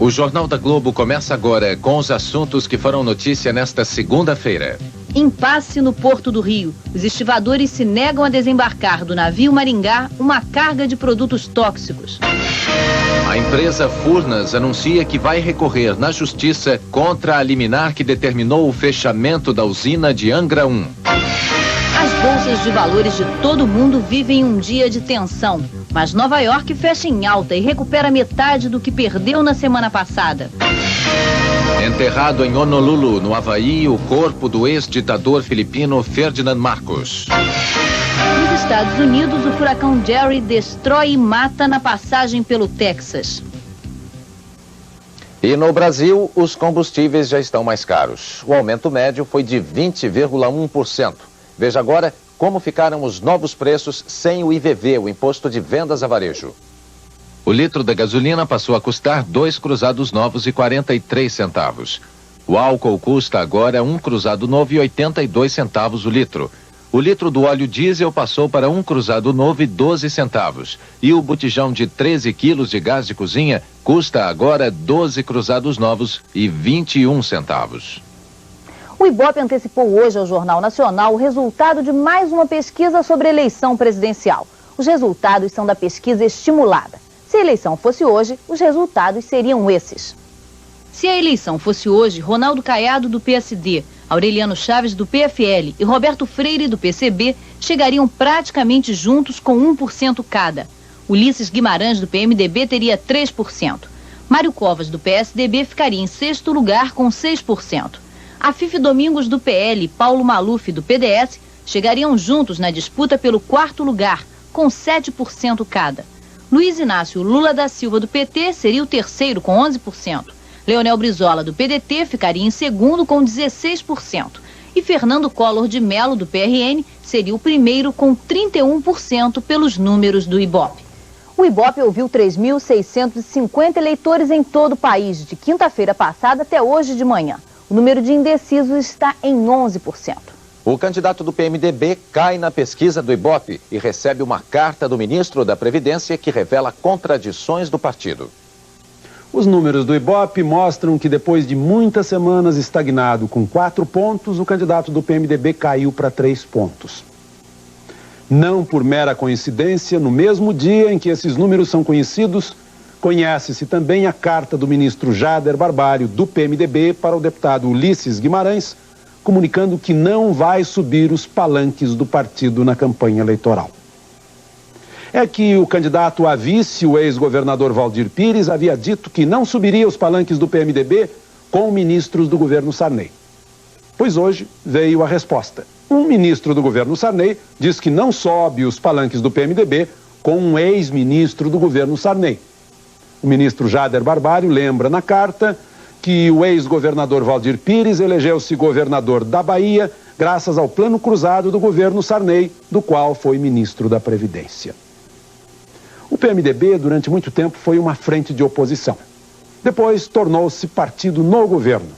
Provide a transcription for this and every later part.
O Jornal da Globo começa agora com os assuntos que foram notícia nesta segunda-feira. Impasse no Porto do Rio. Os estivadores se negam a desembarcar do navio Maringá uma carga de produtos tóxicos. A empresa Furnas anuncia que vai recorrer na justiça contra a liminar que determinou o fechamento da usina de Angra 1. As bolsas de valores de todo o mundo vivem um dia de tensão, mas Nova York fecha em alta e recupera metade do que perdeu na semana passada. Enterrado em Honolulu, no Havaí, o corpo do ex-ditador filipino Ferdinand Marcos. Nos Estados Unidos, o furacão Jerry destrói e mata na passagem pelo Texas. E no Brasil, os combustíveis já estão mais caros. O aumento médio foi de 20,1%. Veja agora como ficaram os novos preços sem o IVV, o Imposto de Vendas a Varejo. O litro da gasolina passou a custar 2 cruzados novos e 43 centavos. O álcool custa agora 1 cruzado novo e 82 centavos o litro. O litro do óleo diesel passou para 1 cruzado novo e 12 centavos. E o botijão de 13 quilos de gás de cozinha custa agora 12 cruzados novos e 21 centavos. O Ibope antecipou hoje ao Jornal Nacional o resultado de mais uma pesquisa sobre a eleição presidencial. Os resultados são da pesquisa estimulada. Se a eleição fosse hoje, os resultados seriam esses. Se a eleição fosse hoje, Ronaldo Caiado, do PSD, Aureliano Chaves, do PFL e Roberto Freire, do PCB, chegariam praticamente juntos com 1% cada. Ulisses Guimarães, do PMDB, teria 3%. Mário Covas, do PSDB, ficaria em 6º lugar com 6%. Afife Domingos, do PL, e Paulo Maluf, do PDS, chegariam juntos na disputa pelo 4º lugar, com 7% cada. Luiz Inácio Lula da Silva, do PT, seria o 3º, com 11%. Leonel Brizola, do PDT, ficaria em 2º, com 16%. E Fernando Collor de Mello, do PRN, seria o 1º, com 31% pelos números do Ibope. O Ibope ouviu 3.650 eleitores em todo o país, de quinta-feira passada até hoje de manhã. O número de indecisos está em 11%. O candidato do PMDB cai na pesquisa do Ibope e recebe uma carta do ministro da Previdência que revela contradições do partido. Os números do Ibope mostram que depois de muitas semanas estagnado com 4 pontos, o candidato do PMDB caiu para 3 pontos. Não por mera coincidência, no mesmo dia em que esses números são conhecidos, conhece-se também a carta do ministro Jader Barbário, do PMDB, para o deputado Ulisses Guimarães, comunicando que não vai subir os palanques do partido na campanha eleitoral. É que o candidato a vice, o ex-governador Valdir Pires, havia dito que não subiria os palanques do PMDB com ministros do governo Sarney. Pois hoje veio a resposta. Um ministro do governo Sarney diz que não sobe os palanques do PMDB com um ex-ministro do governo Sarney. O ministro Jader Barbário lembra na carta que o ex-governador Valdir Pires elegeu-se governador da Bahia graças ao plano cruzado do governo Sarney, do qual foi ministro da Previdência. O PMDB, durante muito tempo, foi uma frente de oposição. Depois, tornou-se partido no governo.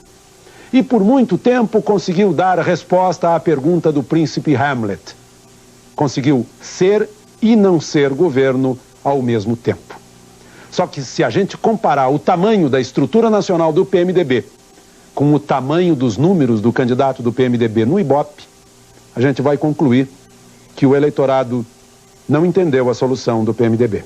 E, por muito tempo, conseguiu dar resposta à pergunta do príncipe Hamlet. Conseguiu ser e não ser governo ao mesmo tempo. Só que se a gente comparar o tamanho da estrutura nacional do PMDB com o tamanho dos números do candidato do PMDB no Ibope, a gente vai concluir que o eleitorado não entendeu a solução do PMDB.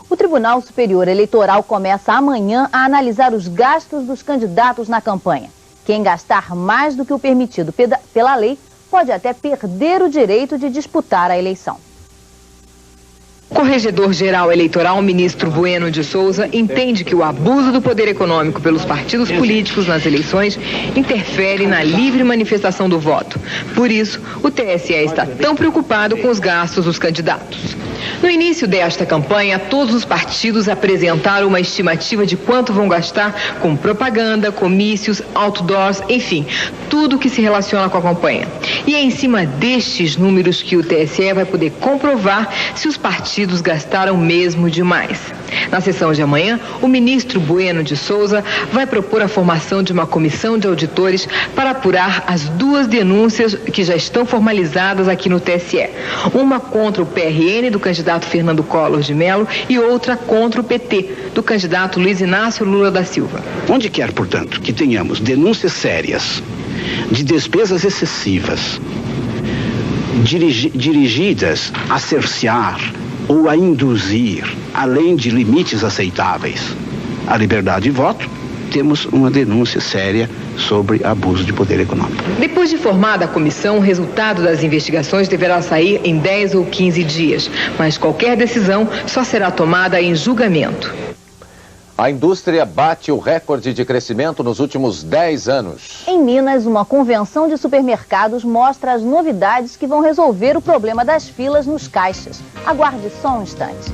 O Tribunal Superior Eleitoral começa amanhã a analisar os gastos dos candidatos na campanha. Quem gastar mais do que o permitido pela lei pode até perder o direito de disputar a eleição. O Corregedor-Geral Eleitoral, ministro Bueno de Souza, entende que o abuso do poder econômico pelos partidos políticos nas eleições interfere na livre manifestação do voto. Por isso, o TSE está tão preocupado com os gastos dos candidatos. No início desta campanha, todos os partidos apresentaram uma estimativa de quanto vão gastar com propaganda, comícios, outdoors, enfim, tudo que se relaciona com a campanha. E é em cima destes números que o TSE vai poder comprovar se os partidos gastaram mesmo demais. Na sessão de amanhã, o ministro Bueno de Souza vai propor a formação de uma comissão de auditores para apurar as duas denúncias que já estão formalizadas aqui no TSE. Uma contra o PRN do candidato Fernando Collor de Mello e outra contra o PT do candidato Luiz Inácio Lula da Silva. Onde quer, portanto, que tenhamos denúncias sérias de despesas excessivas, dirigidas a cercear ou a induzir, além de limites aceitáveis, a liberdade de voto, temos uma denúncia séria sobre abuso de poder econômico. Depois de formada a comissão, o resultado das investigações deverá sair em 10 ou 15 dias, mas qualquer decisão só será tomada em julgamento. A indústria bate o recorde de crescimento nos últimos 10 anos. Em Minas, uma convenção de supermercados mostra as novidades que vão resolver o problema das filas nos caixas. Aguarde só um instante.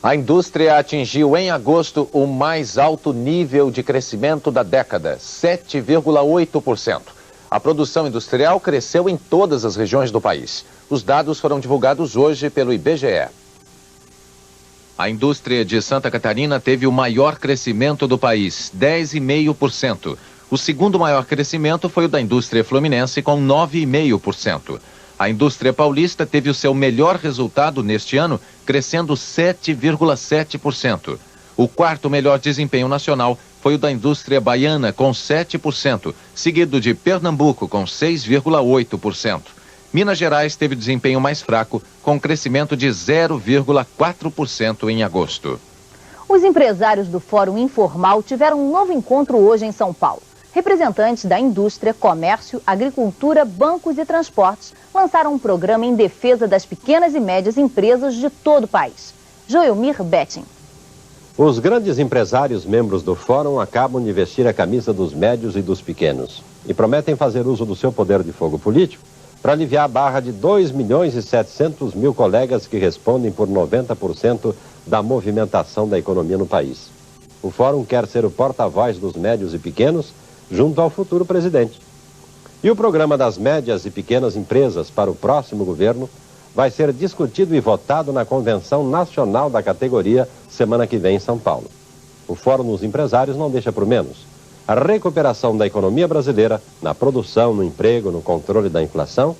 A indústria atingiu em agosto o mais alto nível de crescimento da década, 7,8%. A produção industrial cresceu em todas as regiões do país. Os dados foram divulgados hoje pelo IBGE. A indústria de Santa Catarina teve o maior crescimento do país, 10,5%. O segundo maior crescimento foi o da indústria fluminense, com 9,5%. A indústria paulista teve o seu melhor resultado neste ano, crescendo 7,7%. O quarto melhor desempenho nacional foi o da indústria baiana, com 7%, seguido de Pernambuco, com 6,8%. Minas Gerais teve desempenho mais fraco, com crescimento de 0,4% em agosto. Os empresários do Fórum Informal tiveram um novo encontro hoje em São Paulo. Representantes da indústria, comércio, agricultura, bancos e transportes lançaram um programa em defesa das pequenas e médias empresas de todo o país. Joelmir Betting. Os grandes empresários membros do Fórum acabam de vestir a camisa dos médios e dos pequenos e prometem fazer uso do seu poder de fogo político para aliviar a barra de 2.700.000 colegas que respondem por 90% da movimentação da economia no país. O Fórum quer ser o porta-voz dos médios e pequenos junto ao futuro presidente. E o programa das médias e pequenas empresas para o próximo governo vai ser discutido e votado na Convenção Nacional da categoria semana que vem em São Paulo. O Fórum dos Empresários não deixa por menos. A recuperação da economia brasileira, na produção, no emprego, no controle da inflação,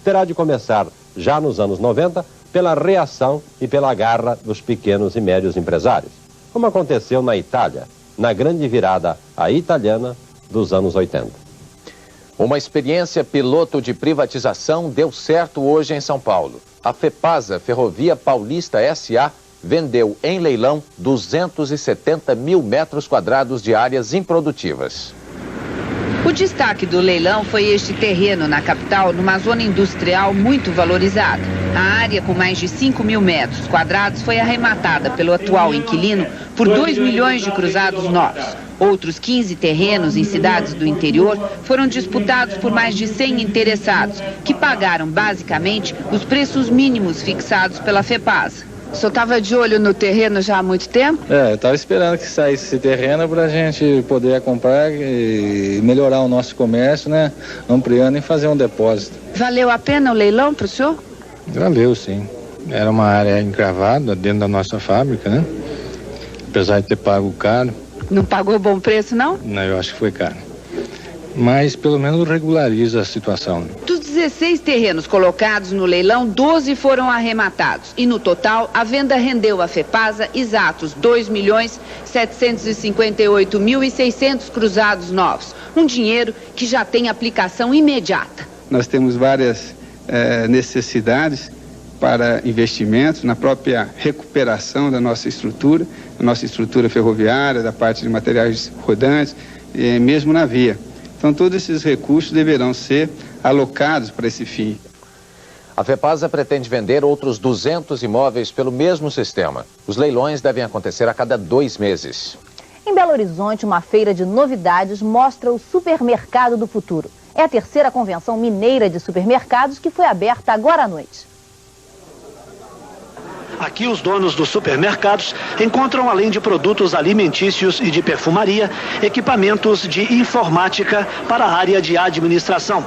terá de começar já nos anos 90 pela reação e pela garra dos pequenos e médios empresários, como aconteceu na Itália, na grande virada à italiana dos anos 80. Uma experiência piloto de privatização deu certo hoje em São Paulo. A FEPASA, Ferrovia Paulista S.A., vendeu em leilão 270 mil metros quadrados de áreas improdutivas. O destaque do leilão foi este terreno na capital, numa zona industrial muito valorizada. A área, com mais de 5 mil metros quadrados, foi arrematada pelo atual inquilino por 2 milhões de cruzados novos. Outros 15 terrenos em cidades do interior foram disputados por mais de 100 interessados, que pagaram basicamente os preços mínimos fixados pela FEPASA. O senhor estava de olho no terreno já há muito tempo? Eu estava esperando que saísse esse terreno para a gente poder comprar e melhorar o nosso comércio, né? Ampliando e fazer um depósito. Valeu a pena o leilão para o senhor? Valeu, sim. Era uma área encravada dentro da nossa fábrica, né? Apesar de ter pago caro. Não pagou bom preço, não? Não, eu acho que foi caro. Mas pelo menos regulariza a situação. Dos 16 terrenos colocados no leilão, 12 foram arrematados. E no total, a venda rendeu à FEPASA exatos 2.758.600 cruzados novos. Um dinheiro que já tem aplicação imediata. Nós temos várias necessidades para investimentos na própria recuperação da nossa estrutura ferroviária, da parte de materiais rodantes, mesmo na via. Então, todos esses recursos deverão ser alocados para esse fim. A FEPASA pretende vender outros 200 imóveis pelo mesmo sistema. Os leilões devem acontecer a cada 2 meses. Em Belo Horizonte, uma feira de novidades mostra o Supermercado do Futuro. É a terceira convenção mineira de supermercados que foi aberta agora à noite. Aqui os donos dos supermercados encontram, além de produtos alimentícios e de perfumaria, equipamentos de informática para a área de administração.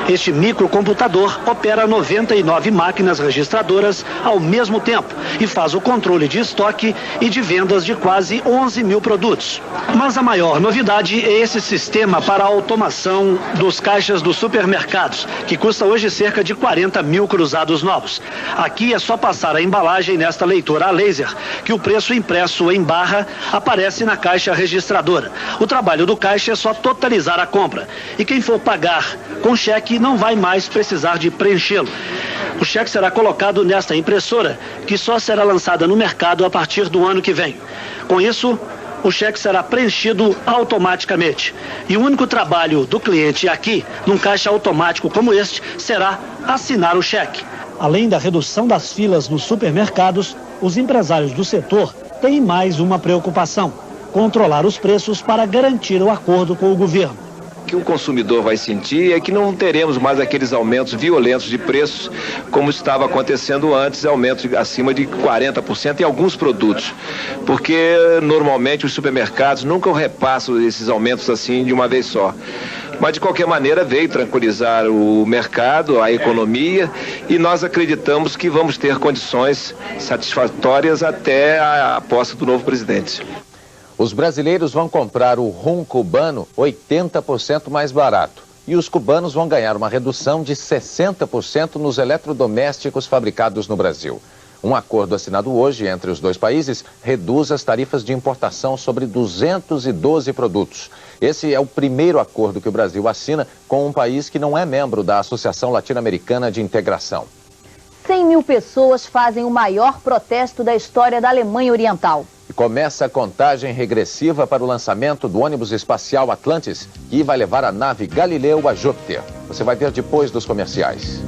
Este microcomputador opera 99 máquinas registradoras ao mesmo tempo e faz o controle de estoque e de vendas de quase 11 mil produtos. Mas a maior novidade é esse sistema para a automação dos caixas dos supermercados, que custa hoje cerca de 40 mil cruzados novos. Aqui é só passar a embalagem nesta leitora a laser, que o preço impresso em barra aparece na caixa registradora. O trabalho do caixa é só totalizar a compra. E quem for pagar com cheque não vai mais precisar de preenchê-lo. O cheque será colocado nesta impressora, que só será lançada no mercado a partir do ano que vem. Com isso, o cheque será preenchido automaticamente. E o único trabalho do cliente aqui, num caixa automático como este, será assinar o cheque. Além da redução das filas nos supermercados, os empresários do setor têm mais uma preocupação: controlar os preços para garantir o acordo com o governo. O que o consumidor vai sentir é que não teremos mais aqueles aumentos violentos de preços como estava acontecendo antes, aumentos acima de 40% em alguns produtos, porque normalmente os supermercados nunca repassam esses aumentos assim de uma vez só. Mas de qualquer maneira veio tranquilizar o mercado, a economia, e nós acreditamos que vamos ter condições satisfatórias até a posse do novo presidente. Os brasileiros vão comprar o rum cubano 80% mais barato. E os cubanos vão ganhar uma redução de 60% nos eletrodomésticos fabricados no Brasil. Um acordo assinado hoje entre os dois países reduz as tarifas de importação sobre 212 produtos. Esse é o primeiro acordo que o Brasil assina com um país que não é membro da Associação Latino-Americana de Integração. 100 mil pessoas fazem o maior protesto da história da Alemanha Oriental. E começa a contagem regressiva para o lançamento do ônibus espacial Atlantis, que vai levar a nave Galileu a Júpiter. Você vai ver depois dos comerciais.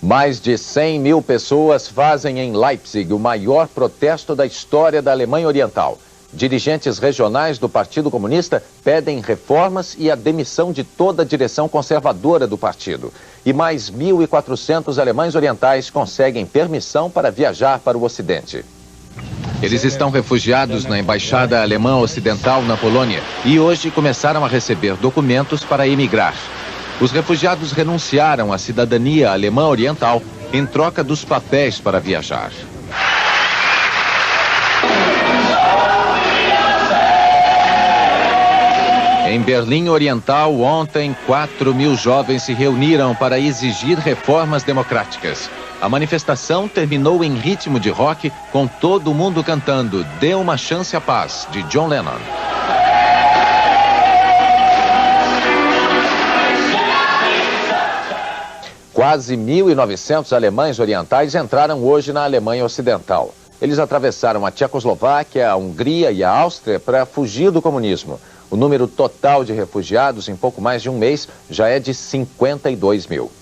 Mais de 100 mil pessoas fazem em Leipzig o maior protesto da história da Alemanha Oriental. Dirigentes regionais do Partido Comunista pedem reformas e a demissão de toda a direção conservadora do partido. E mais 1.400 alemães orientais conseguem permissão para viajar para o Ocidente. Eles estão refugiados na Embaixada Alemã Ocidental na Polônia e hoje começaram a receber documentos para emigrar. Os refugiados renunciaram à cidadania alemã oriental em troca dos papéis para viajar. Em Berlim Oriental, ontem, 4 mil jovens se reuniram para exigir reformas democráticas. A manifestação terminou em ritmo de rock, com todo mundo cantando "Dê uma chance à paz", de John Lennon. Quase 1.900 alemães orientais entraram hoje na Alemanha Ocidental. Eles atravessaram a Tchecoslováquia, a Hungria e a Áustria para fugir do comunismo. O número total de refugiados em pouco mais de um mês já é de 52 mil.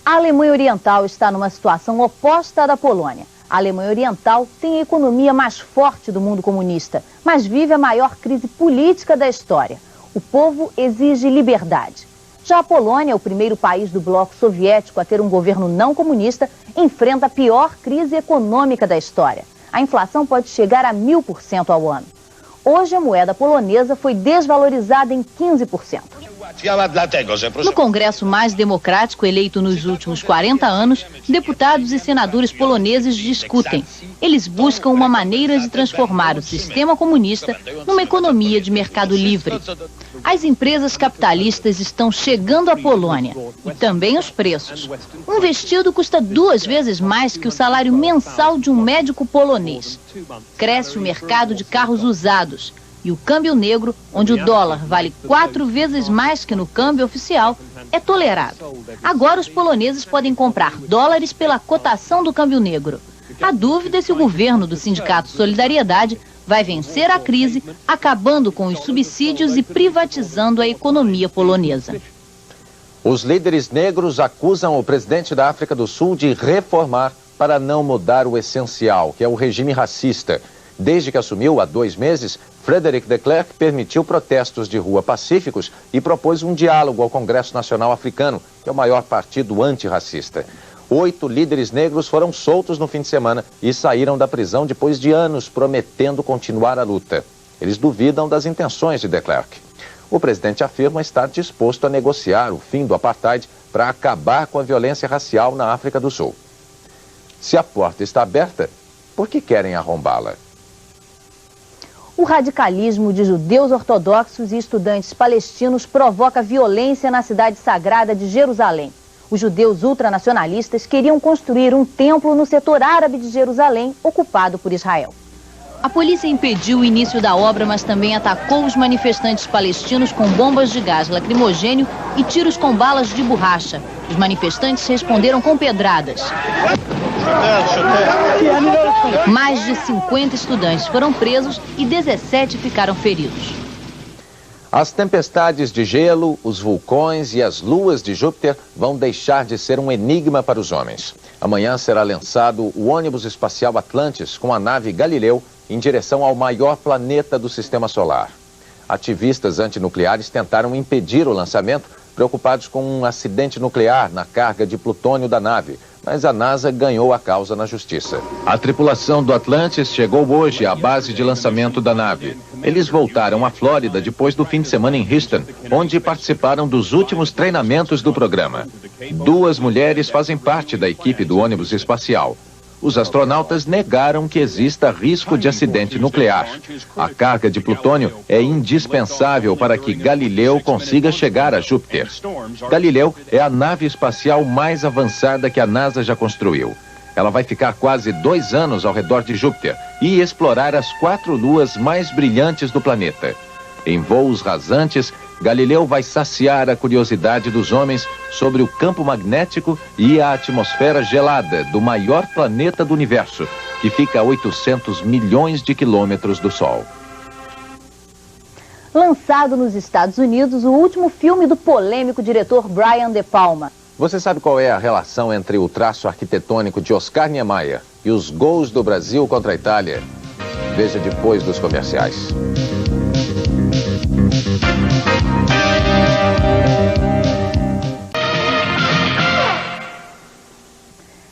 A Alemanha Oriental está numa situação oposta à da Polônia. A Alemanha Oriental tem a economia mais forte do mundo comunista, mas vive a maior crise política da história. O povo exige liberdade. Já a Polônia, o primeiro país do bloco soviético a ter um governo não comunista, enfrenta a pior crise econômica da história. A inflação pode chegar a 1000% ao ano. Hoje a moeda polonesa foi desvalorizada em 15%. No Congresso mais democrático eleito nos últimos 40 anos, deputados e senadores poloneses discutem. Eles buscam uma maneira de transformar o sistema comunista numa economia de mercado livre. As empresas capitalistas estão chegando à Polônia e também os preços. Um vestido custa 2 vezes mais que o salário mensal de um médico polonês. Cresce o mercado de carros usados. E o câmbio negro, onde o dólar vale 4 vezes mais que no câmbio oficial, é tolerado. Agora os poloneses podem comprar dólares pela cotação do câmbio negro. A dúvida é se o governo do Sindicato Solidariedade vai vencer a crise, acabando com os subsídios e privatizando a economia polonesa. Os líderes negros acusam o presidente da África do Sul de reformar para não mudar o essencial, que é o regime racista. Desde que assumiu há 2 meses, Frederic de Klerk permitiu protestos de rua pacíficos e propôs um diálogo ao Congresso Nacional Africano, que é o maior partido antirracista. 8 líderes negros foram soltos no fim de semana e saíram da prisão depois de anos prometendo continuar a luta. Eles duvidam das intenções de de Klerk. O presidente afirma estar disposto a negociar o fim do apartheid para acabar com a violência racial na África do Sul. Se a porta está aberta, por que querem arrombá-la? O radicalismo de judeus ortodoxos e estudantes palestinos provoca violência na cidade sagrada de Jerusalém. Os judeus ultranacionalistas queriam construir um templo no setor árabe de Jerusalém, ocupado por Israel. A polícia impediu o início da obra, mas também atacou os manifestantes palestinos com bombas de gás lacrimogênio e tiros com balas de borracha. Os manifestantes responderam com pedradas. Mais de 50 estudantes foram presos e 17 ficaram feridos. As tempestades de gelo, os vulcões e as luas de Júpiter vão deixar de ser um enigma para os homens. Amanhã será lançado o ônibus espacial Atlantis com a nave Galileu em direção ao maior planeta do Sistema Solar. Ativistas antinucleares tentaram impedir o lançamento, preocupados com um acidente nuclear na carga de plutônio da nave, mas a NASA ganhou a causa na justiça. A tripulação do Atlantis chegou hoje à base de lançamento da nave. Eles voltaram à Flórida depois do fim de semana em Houston, onde participaram dos últimos treinamentos do programa. 2 mulheres fazem parte da equipe do ônibus espacial. Os astronautas negaram que exista risco de acidente nuclear. A carga de plutônio é indispensável para que Galileu consiga chegar a Júpiter. Galileu é a nave espacial mais avançada que a NASA já construiu. Ela vai ficar quase 2 anos ao redor de Júpiter e explorar as 4 luas mais brilhantes do planeta. Em voos rasantes, Galileu vai saciar a curiosidade dos homens sobre o campo magnético e a atmosfera gelada do maior planeta do universo, que fica a 800 milhões de quilômetros do Sol. Lançado nos Estados Unidos, o último filme do polêmico diretor Brian De Palma. Você sabe qual é a relação entre o traço arquitetônico de Oscar Niemeyer e os gols do Brasil contra a Itália? Veja depois dos comerciais.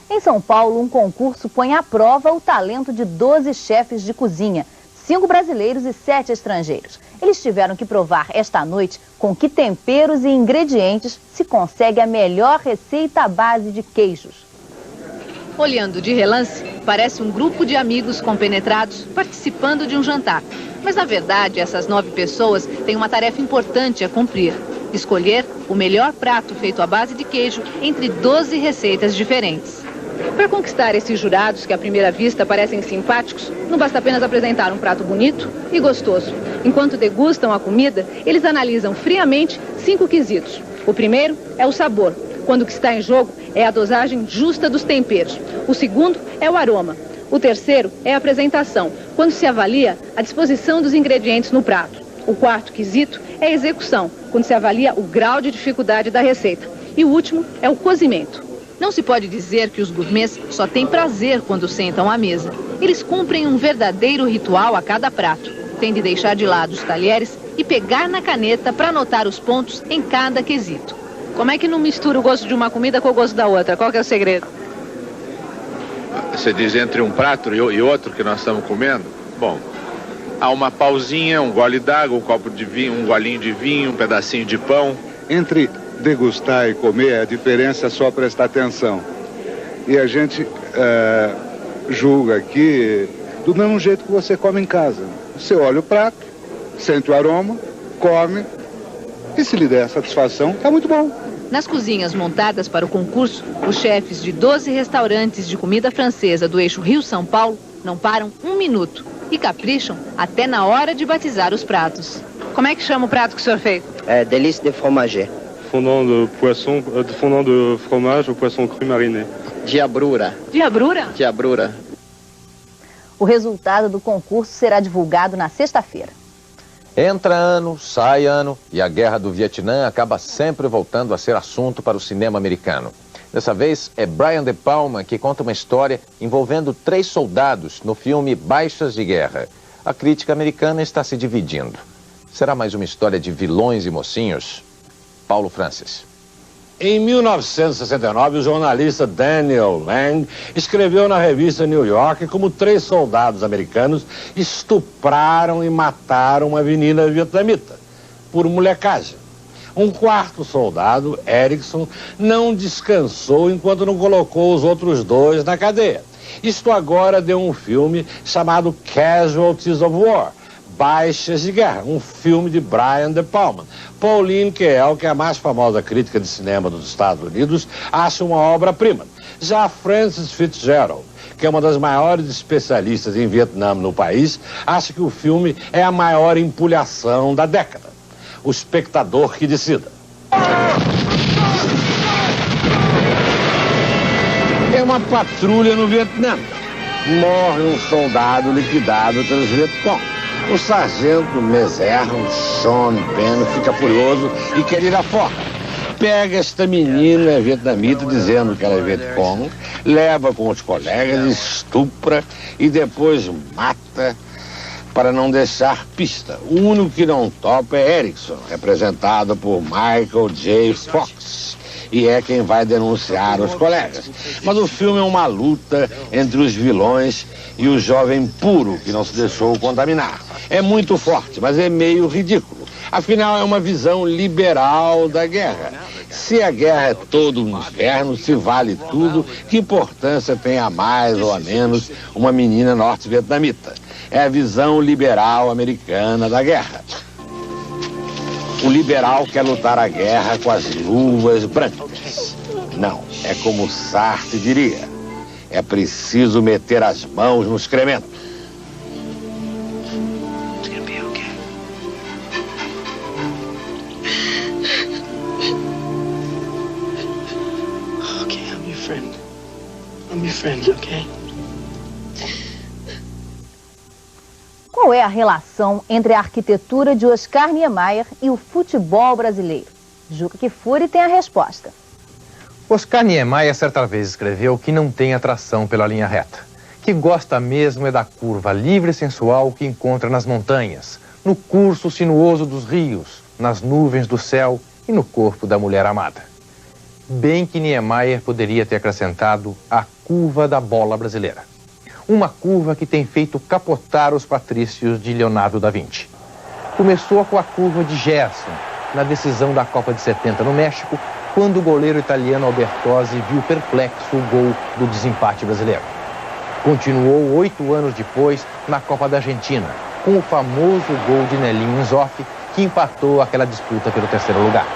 Em São Paulo, um concurso põe à prova o talento de 12 chefes de cozinha, 5 brasileiros e 7 estrangeiros. Eles tiveram que provar esta noite com que temperos e ingredientes se consegue a melhor receita à base de queijos. Olhando de relance, parece um grupo de amigos compenetrados participando de um jantar. Mas, na verdade, essas 9 pessoas têm uma tarefa importante a cumprir: escolher o melhor prato feito à base de queijo entre 12 receitas diferentes. Para conquistar esses jurados que à primeira vista parecem simpáticos, não basta apenas apresentar um prato bonito e gostoso. Enquanto degustam a comida, eles analisam friamente 5 quesitos. O primeiro é o sabor, quando o que está em jogo é a dosagem justa dos temperos. O segundo é o aroma. O terceiro é a apresentação, quando se avalia a disposição dos ingredientes no prato. O quarto quesito é a execução, quando se avalia o grau de dificuldade da receita. E o último é o cozimento. Não se pode dizer que os gourmets só têm prazer quando sentam à mesa. Eles cumprem um verdadeiro ritual a cada prato. Tem de deixar de lado os talheres e pegar na caneta para anotar os pontos em cada quesito. Como é que não mistura o gosto de uma comida com o gosto da outra? Qual que é o segredo? Você diz entre um prato e outro que nós estamos comendo? Bom, há uma pausinha, um gole d'água, um copo de vinho, um golinho de vinho, um pedacinho de pão. Entre degustar e comer, a diferença é só prestar atenção. E a gente julga aqui do mesmo jeito que você come em casa. Você olha o prato, sente o aroma, come, e se lhe der satisfação, está muito bom. Nas cozinhas montadas para o concurso, os chefes de 12 restaurantes de comida francesa do eixo Rio-São Paulo não param um minuto e capricham até na hora de batizar os pratos. Como é que chama o prato que o senhor fez? É délice de fromager. Fondant de poisson, fondant de fromage au poisson cru mariné. Diabrura. Diabrura? Diabrura. O resultado do concurso será divulgado na sexta-feira. Entra ano, sai ano e a guerra do Vietnã acaba sempre voltando a ser assunto para o cinema americano. Dessa vez é Brian De Palma que conta uma história envolvendo 3 soldados no filme Baixas de Guerra. A crítica americana está se dividindo. Será mais uma história de vilões e mocinhos? Paulo Francis. Em 1969, o jornalista Daniel Lang escreveu na revista New York como 3 soldados americanos estupraram e mataram uma menina vietnamita por molecagem. Um 4º soldado, Erickson, não descansou enquanto não colocou os outros 2 na cadeia. Isto agora deu um filme chamado Casualties of War, Baixas de Guerra, um filme de Brian De Palma. Pauline Kael, que é a mais famosa crítica de cinema dos Estados Unidos, acha uma obra-prima. Já Frances Fitzgerald, que é uma das maiores especialistas em Vietnã no país, acha que o filme é a maior empulhação da década. O espectador que decida. É uma patrulha no Vietnã. Morre um soldado liquidado pelos Vietcong. O sargento Meserra, Sean Penn, fica furioso e quer ir à forca. Pega esta menina vietnamita dizendo que ela é Vietcong, leva com os colegas, estupra e depois mata para não deixar pista. O único que não topa é Erickson, representado por Michael J. Fox, e é quem vai denunciar os colegas. Mas o filme é uma luta entre os vilões e o jovem puro que não se deixou contaminar. É muito forte, mas é meio ridículo. Afinal, é uma visão liberal da guerra. Se a guerra é todo um inferno, se vale tudo, que importância tem a mais ou a menos uma menina norte-vietnamita? É a visão liberal americana da guerra. O liberal quer lutar a guerra com as luvas brancas. Não, é como Sartre diria. É preciso meter as mãos no excremento. Qual é a relação entre a arquitetura de Oscar Niemeyer e o futebol brasileiro? Juca Kfouri tem a resposta. Oscar Niemeyer certa vez escreveu que não tem atração pela linha reta, que gosta mesmo é da curva livre e sensual que encontra nas montanhas, no curso sinuoso dos rios, nas nuvens do céu e no corpo da mulher amada. Bem que Niemeyer poderia ter acrescentado a curva da bola brasileira. Uma curva que tem feito capotar os patrícios de Leonardo da Vinci. Começou com a curva de Gerson, na decisão da Copa de 70 no México, quando o goleiro italiano Albertosi viu perplexo o gol do desempate brasileiro. Continuou 8 anos depois na Copa da Argentina, com o famoso gol de Nelinho Inzoff, que empatou aquela disputa pelo 3º lugar.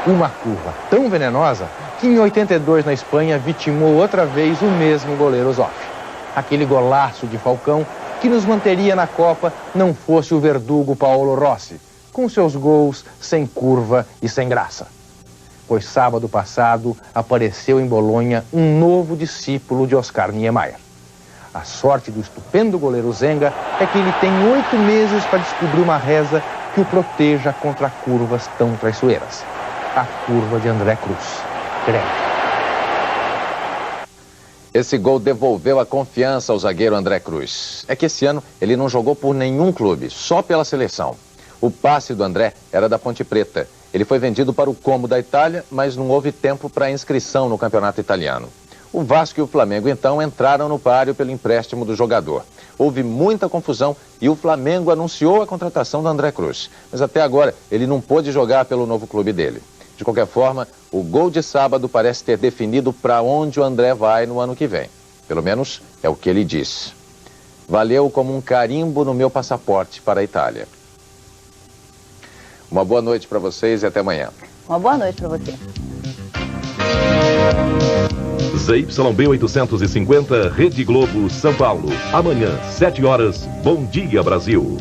Uma curva tão venenosa que em 82 na Espanha vitimou outra vez o mesmo goleiro Zoff. Aquele golaço de Falcão que nos manteria na Copa não fosse o verdugo Paolo Rossi, com seus gols sem curva e sem graça. Pois sábado passado apareceu em Bolonha um novo discípulo de Oscar Niemeyer. A sorte do estupendo goleiro Zenga é que ele tem 8 meses para descobrir uma reza que o proteja contra curvas tão traiçoeiras. A curva de André Cruz. Credo. Esse gol devolveu a confiança ao zagueiro André Cruz. É que esse ano ele não jogou por nenhum clube, só pela seleção. O passe do André era da Ponte Preta. Ele foi vendido para o Como da Itália, mas não houve tempo para inscrição no campeonato italiano. O Vasco e o Flamengo, então, entraram no páreo pelo empréstimo do jogador. Houve muita confusão e o Flamengo anunciou a contratação do André Cruz. Mas até agora ele não pôde jogar pelo novo clube dele. De qualquer forma, o gol de sábado parece ter definido para onde o André vai no ano que vem. Pelo menos é o que ele diz. Valeu como um carimbo no meu passaporte para a Itália. Uma boa noite para vocês e até amanhã. Uma boa noite para você. ZYB 850, Rede Globo, São Paulo. Amanhã, 7 horas. Bom dia, Brasil.